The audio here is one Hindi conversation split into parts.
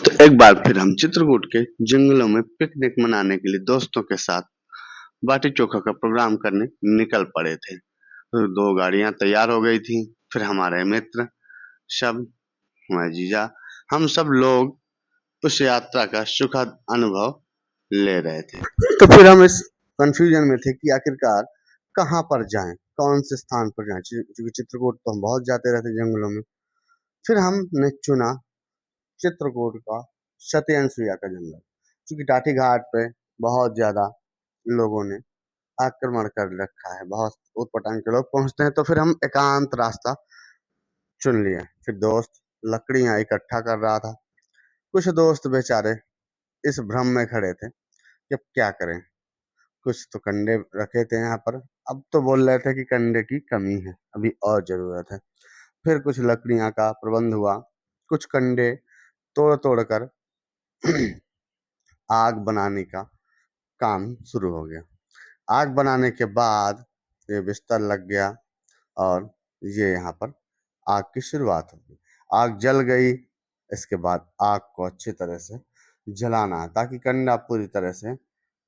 तो एक बार फिर हम चित्रकूट के जंगलों में पिकनिक मनाने के लिए दोस्तों के साथ बाटी चोखा का प्रोग्राम करने निकल पड़े थे। तो दो गाड़ियां तैयार हो गई थी। फिर हमारे मित्र सब, हमारे जीजा, हम सब लोग उस यात्रा का सुखद अनुभव ले रहे थे। तो फिर हम इस कंफ्यूजन में थे कि आखिरकार कहाँ पर जाएं, कौन से स्थान पर जाएं, क्योंकि चित्रकूट तो हम बहुत जाते रहते जंगलों में। फिर हमने चुना चित्रकूट का सत्येंद्र का जंगल, क्योंकि टाटी घाट पे बहुत ज्यादा लोगों ने आक्रमण कर रखा है, बहुत ऊटपटांग के लोग पहुंचते हैं। तो फिर हम एकांत रास्ता चुन लिए। फिर दोस्त लकड़ियां इकट्ठा कर रहा था। कुछ दोस्त बेचारे इस भ्रम में खड़े थे कि अब क्या करें, कुछ तो कंडे रखे थे यहाँ पर, अब तो बोल रहे थे कि कंडे की कमी है, अभी और जरूरत है। फिर कुछ लकड़ियां का प्रबंध हुआ, कुछ कंडे तोड़ तोड़ कर आग बनाने का काम शुरू हो गया। आग बनाने के बाद ये बिस्तर लग गया और ये यहाँ पर आग की शुरुआत हो गई। आग जल गई। इसके बाद आग को अच्छी तरह से जलाना है ताकि कंडा पूरी तरह से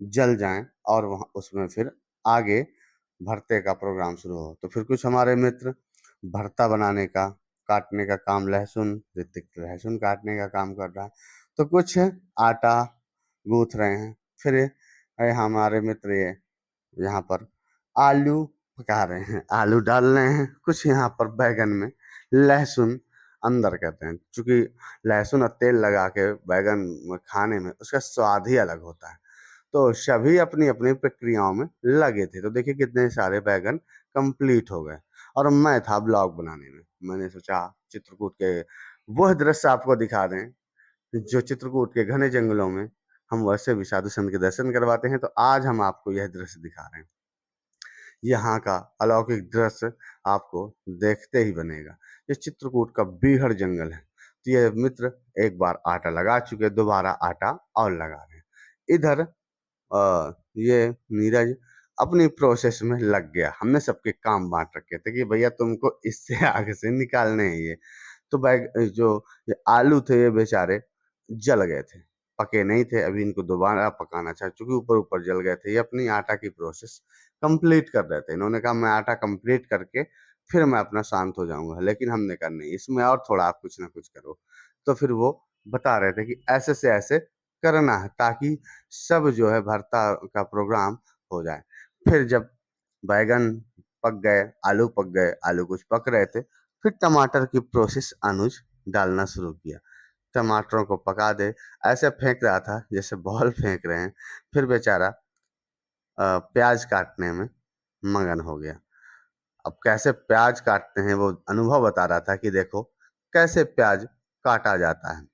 जल जाए और वहाँ उसमें फिर आगे भरते का प्रोग्राम शुरू हो। तो फिर कुछ हमारे मित्र भरता बनाने का, काटने का काम, लहसुन, ऋतिक लहसुन काटने का काम कर रहा है। तो कुछ आटा गूंथ रहे हैं। फिर हमारे मित्र ये यहाँ पर आलू पका रहे हैं, आलू डाल रहे हैं। कुछ यहाँ पर बैगन में लहसुन अंदर करते हैं, क्योंकि लहसुन और तेल लगा के बैगन में खाने में उसका स्वाद ही अलग होता है। तो सभी अपनी अपनी प्रक्रियाओं में लगे थे। तो देखिए कितने सारे बैगन कंप्लीट हो गए और मैं था ब्लॉग बनाने में। मैंने सोचा चित्रकूट के वह दृश्य आपको दिखा दें जो चित्रकूट के घने जंगलों में हम वैसे भी साधु संत के दर्शन करवाते हैं। तो आज हम आपको यह दृश्य दिखा रहे हैं। यहाँ का अलौकिक दृश्य आपको देखते ही बनेगा। ये चित्रकूट का बीहड़ जंगल है। तो ये मित्र एक बार आटा लगा चुके, दोबारा आटा और लगा रहे हैं। इधर ये नीरज अपनी प्रोसेस में लग गया। हमने सबके काम बांट रखे थे कि भैया तुमको इससे आगे से निकालने हैं ये। तो बैग जो ये आलू थे ये बेचारे जल गए थे, पके नहीं थे। अभी इनको दोबारा पकाना था, चूंकि ऊपर ऊपर जल गए थे। ये अपनी आटा की प्रोसेस कंप्लीट कर रहे थे। इन्होंने कहा मैं आटा कंप्लीट करके फिर मैं अपना शांत हो जाऊंगा, लेकिन हमने कहा नहीं, इसमें और थोड़ा आप कुछ ना कुछ करो। तो फिर वो बता रहे थे कि ऐसे से ऐसे करना है ताकि सब जो है भरता का प्रोग्राम हो जाए। फिर जब बैगन पक गए, आलू पक गए, आलू कुछ पक रहे थे, फिर टमाटर की प्रोसेस अनुज डालना शुरू किया। टमाटरों को पका दे, ऐसे फेंक रहा था जैसे बॉल फेंक रहे हैं। फिर बेचारा प्याज काटने में मगन हो गया। अब कैसे प्याज काटते हैं वो अनुभव बता रहा था कि देखो कैसे प्याज काटा जाता है।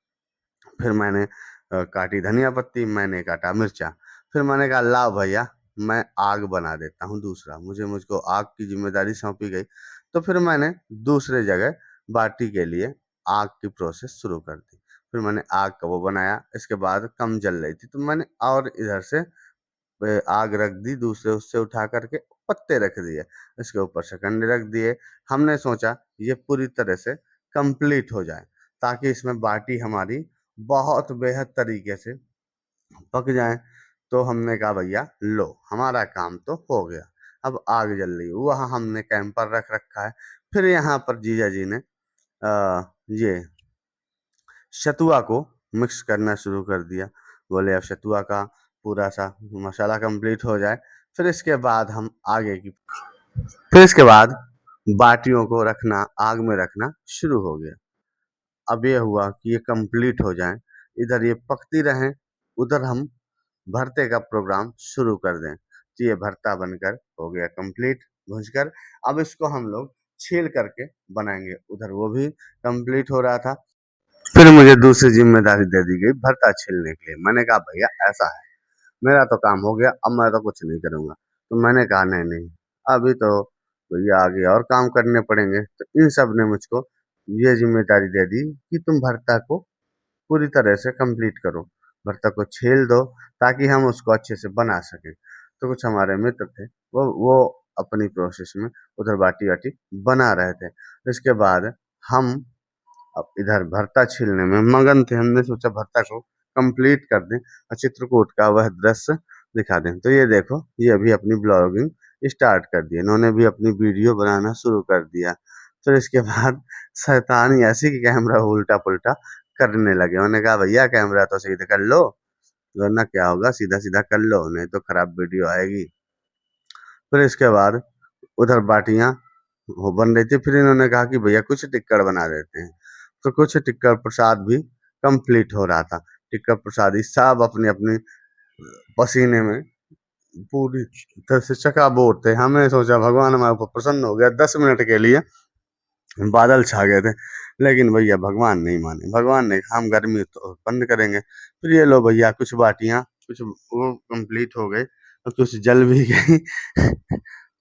फिर मैंने काटी धनिया पत्ती, मैंने काटा मिर्चा। फिर मैंने कहा लाओ भैया मैं आग बना देता हूँ दूसरा, मुझको आग की जिम्मेदारी सौंपी गई। तो फिर मैंने दूसरे जगह बाटी के लिए आग की प्रोसेस शुरू कर दी। फिर मैंने आग का वो बनाया। इसके बाद कम जल रही थी तो मैंने और इधर से आग रख दी, दूसरे उससे उठा करके पत्ते रख दिए, इसके ऊपर से कंडे रख दिए। हमने सोचा ये पूरी तरह से कंप्लीट हो जाए ताकि इसमें बाटी हमारी बहुत बेहद तरीके से पक जाए। तो हमने कहा भैया लो हमारा काम तो हो गया, अब आग जल रही है। वहाँ हमने कैंपर रख रखा है। फिर यहाँ पर जीजा जी ने ये सतुआ को मिक्स करना शुरू कर दिया। बोले अब सतुआ का पूरा सा मसाला कंप्लीट हो जाए, फिर इसके बाद हम आगे की फिर इसके बाद बाटियों को रखना, आग में रखना शुरू हो गया। अब ये हुआ कि ये कंप्लीट हो जाए, इधर ये पकती रहें, उधर हम भरते का प्रोग्राम शुरू कर दें। तो ये भरता बनकर हो गया कंप्लीट भूनकर। अब इसको हम लोग छील करके बनाएंगे। उधर वो भी कंप्लीट हो रहा था। फिर मुझे दूसरी जिम्मेदारी दे दी गई भरता छीलने के लिए। मैंने कहा भैया ऐसा है, मेरा तो काम हो गया, अब मैं तो कुछ नहीं करूंगा। तो मैंने कहा नहीं नहीं, अभी तो भैया आगे और काम करने पड़ेंगे। तो इन सब ने मुझको ये जिम्मेदारी दे दी कि तुम भरता को पूरी तरह से कंप्लीट करो, भरता को छील दो ताकि हम उसको अच्छे से बना सकें। तो कुछ हमारे मित्र थे, वो अपनी प्रोसेस में उधर बाटी वाटी बना रहे थे। इसके बाद हम अब इधर भरता छीलने में मगन थे, हमने सोचा भरता को कंप्लीट कर दें और चित्रकूट का वह दृश्य दिखा दें। तो ये देखो, ये अभी अपनी ब्लॉगिंग स्टार्ट कर दी, इन्होंने भी अपनी वीडियो बनाना शुरू कर दिया। फिर इसके बाद शैतानी ऐसी कि कैमरा उल्टा पुल्टा करने लगे। उन्होंने कहा भैया कैमरा तो सीधे कर लो, वरना क्या होगा, सीधा सीधा कर लो, नहीं तो खराब वीडियो आएगी। फिर इसके बाद उधर बाटियां वो बन रही थी, फिर इन्होंने कहा कि भैया कुछ टिक्कड़ बना देते हैं। तो कुछ टिक्कड़ प्रसाद भी कंप्लीट हो रहा था। टिक्कड़ प्रसादी सब अपने अपने पसीने में पूरी तरह से चकाबोर थे। हमने सोचा भगवान हमारे ऊपर प्रसन्न हो गया, 10 मिनट के लिए बादल छा गए थे, लेकिन भैया भगवान नहीं माने। भगवान ने कहा हम गर्मी तो बंद करेंगे। फिर ये लो भैया, कुछ बाटियां कुछ वो कंप्लीट हो गए और कुछ जल भी गई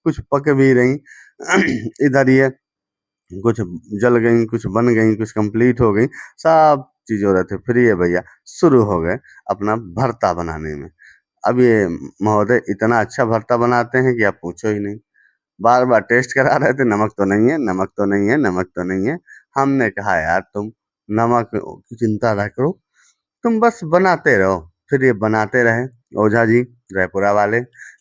कुछ पक भी रही इधर ये कुछ जल गई, कुछ बन गई, कुछ कंप्लीट हो गई, सब चीज हो रहे थे। फिर ये भैया शुरू हो गए अपना भरता बनाने में। अब ये महोदय इतना अच्छा भरता बनाते हैं कि आप पूछो ही नहीं। बार बार टेस्ट करा रहे थे, नमक तो नहीं है, नमक तो नहीं है, नमक तो नहीं है। हमने कहा यार तुम नमक की चिंता ना करो, तुम बस बनाते रहो। फिर ये बनाते रहे। ओझा जी रायपुरा वाले,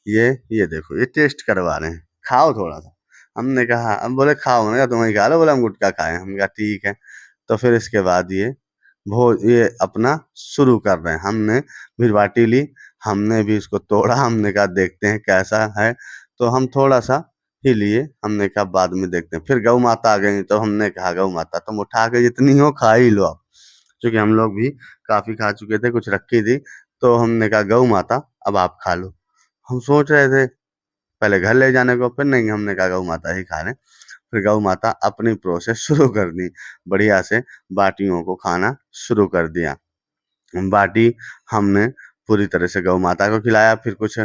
ये देखो ये टेस्ट करवा रहे हैं, खाओ थोड़ा सा। हमने कहा, अब बोले खाओ, मैंने कहा तुम ही खा लो, बोले हम गुटखा खाए। हमने कहा ठीक है। तो फिर इसके बाद ये अपना शुरू कर रहे हैं। हमने फिर बाटी ली, हमने भी इसको तोड़ा, हमने कहा देखते हैं कैसा है। तो हम थोड़ा सा ही लिए, हमने कहा बाद में देखते हैं। फिर गौ माता आ गई, तो हमने कहा गौ माता तुम उठा के जितनी हो खा ही लो आप, क्योंकि हम लोग भी काफी खा चुके थे, कुछ रखी थी। तो हमने कहा गौ माता अब आप खा लो। हम सोच रहे थे पहले घर ले जाने को, फिर नहीं, हमने कहा गौ माता ही खा लें। फिर गौ माता अपनी प्रोसेस शुरू कर दी, बढ़िया से बाटियों को खाना शुरू कर दिया। बाटी हमने पूरी तरह से गौ माता को खिलाया, फिर कुछ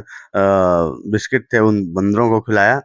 बिस्किट थे उन बंदरों को खिलाया।